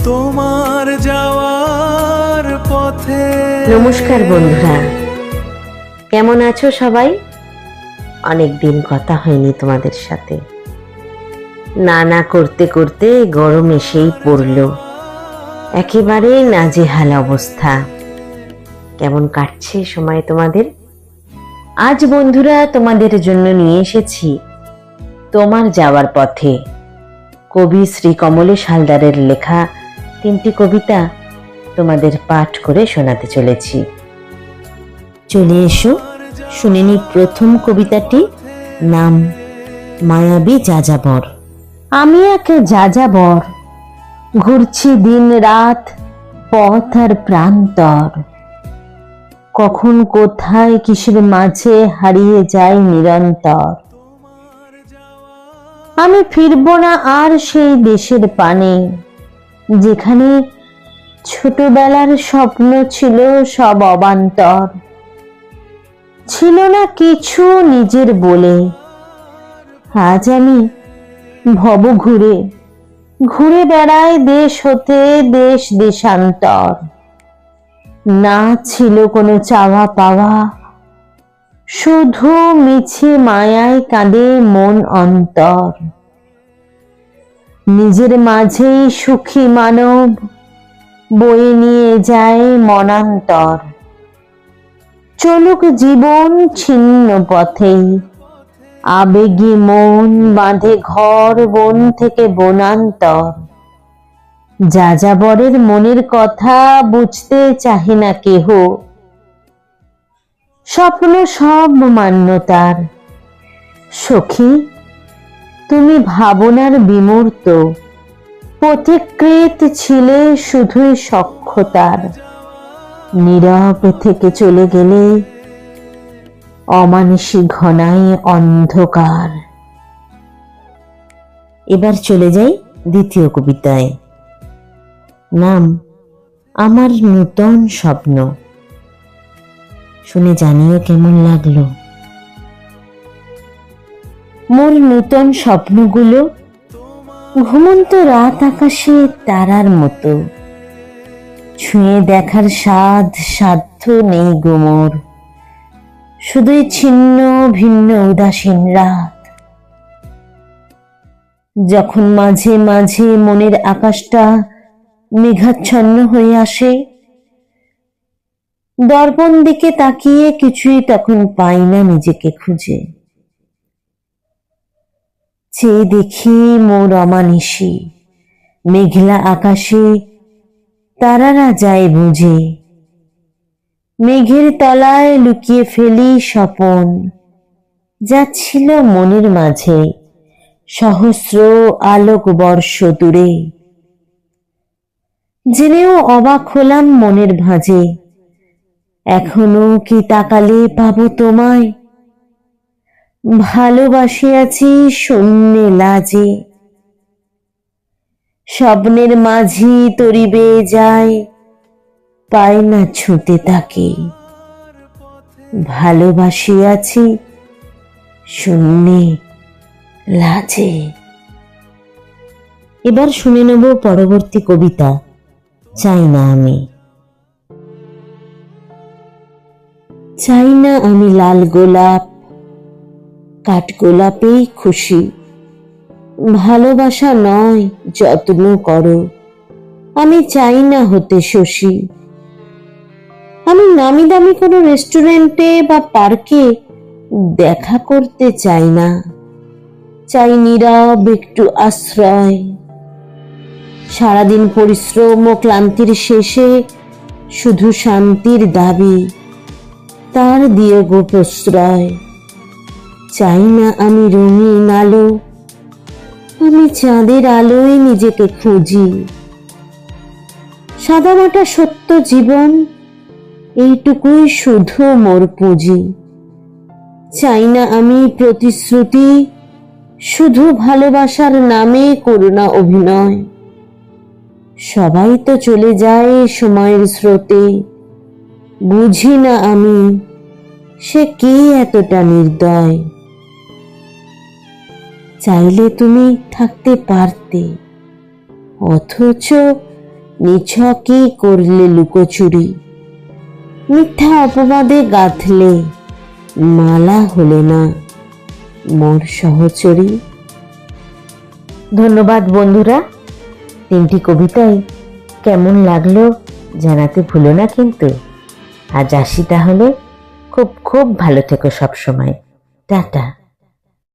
তোমার যাওয়ার পথে। নমস্কার বন্ধুরা, কেমন আছো সবাই? অনেক দিন কথা হয়নি তোমাদের সাথে। না করতে করতে গরম এসেই পড়ল, একেবারে নাজেহাল অবস্থা। কেমন কাটছে সময় তোমাদের? আজ বন্ধুরা তোমাদের জন্য নিয়ে এসেছি তোমার যাওয়ার পথে কবি শ্রী কমলেশ হালদারের লেখা 3টি কবিতা তোমাদের পাঠ করে শোনাতে চলেছি। চলে এসো, শুনে নি প্রথম কবিতাটি। নাম মায়াবী যাযাবর। আমি এক যাযাবর, ঘুরছি দিন রাত পথ আর প্রান্তর। কখন কোথায় কিসের মাঝে হারিয়ে যায় নিরন্তর। আমি ফিরব না আর সেই দেশের পানে, যেখানে ছোটবেলার স্বপ্ন ছিল সব অবান্তর। ছিল না কিছু নিজের বলে, আজ আমি ভব ঘুরে ঘুরে বেড়াই দেশ হতে দেশ দেশান্তর। না ছিল কোনো চাওয়া পাওয়া, শুধু মিছে মায়ায় কাঁদে মন অন্তর। নিজের মাঝেই সুখী মানব বয়ে নিয়ে যায় মনান্তর। চলুক জীবন ছিন্ন পথেই, আবেগী মন বাঁধে ঘর বন থেকে বনান্তর। যাযাবরের মনের কথা বুঝতে চাহে না কেহ, স্বপ্ন সব মান্যতার। সখী তুমি ভাবনার বিমূর্ত, পথিকৃত ছিলে শুধুই সখ্যতার। নীরব থেকে চলে গেলে অমানসী ঘনায় অন্ধকার। এবার চলে যাই দ্বিতীয় কবিতায়। নাম আমার নূতন স্বপ্ন। শুনে জানিও কেমন লাগলো। মোর নূতন স্বপ্নগুলো ঘুমন্ত রাত আকাশে তারার মতো। ছুঁয়ে দেখার সাধ্য নেই গো মোর, শুধুই ছিন্ন ভিন্ন উদাসীন রাত। যখন মাঝে মাঝে মনের আকাশটা মেঘাচ্ছন্ন হয়ে আসে, দর্পণ দিকে তাকিয়ে কিছুই তখন পাই না নিজেকে খুঁজে। চেয়ে দেখি মোর অমানিসী মেঘলা আকাশে তারারা যায় বুঝে। মেঘের তলায় লুকিয়ে ফেলি স্বপন, যা ছিল মনের মাঝে সহস্র আলোক বর্ষ দূরে। জেনেও অবাক হলাম মনের ভাঁজে, এখনো কি তাকালে পাবো তোমায়। ভালোবাসিয়াছি শূন্যে লাজে, স্বপ্নের মাঝি তরিবে যায়, পায় না ছুঁতে তাকে। ভালোবাসিয়াছি শূন্যে লাজে। এবার শুনে নেব পরবর্তী কবিতা। চাই না আমি। চাই না আমি লাল গোলাপ, কাঠ গোলাপেই খুশি। ভালোবাসা নয় যত্ন করো, আমি চাই না হতে শশী। আমি নামি দামি কোনো রেস্টুরেন্টে বা পার্কে দেখা করতে চাই না। চাই নীরব একটু আশ্রয়। সারাদিন পরিশ্রম ও ক্লান্তির শেষে শুধু শান্তির দাবি, তার দিয়ে গো প্রশ্রয়। চাই না আমি রঙিন আলো, আমি চাঁদের আলোয় নিজেকে খুঁজি। সাদামাটা সত্য জীবন, এইটুকুই শুধু মোর পুঁজি। চাই না আমি প্রতিশ্রুতি, শুধু ভালোবাসার নামে করুণা অভিনয়। সবাই তো চলে যায় সময়ের স্রোতে, বুঝি না আমি সে কে এতটা নির্দয়। চাইলে তুমি থাকতে পারতে, অথচ নিছকে করলে লুকোচুরি, মিথ্যা অপবাদে গাঁথলে মালা হলে না মোর সহচরী। ধন্যবাদ বন্ধুরা, তিনটি কবিতাই কেমন লাগলো জানাতে ভুলো না কিন্তু। আজ আসি তাহলে, খুব খুব ভালো থেকো সব সময়। টাটা।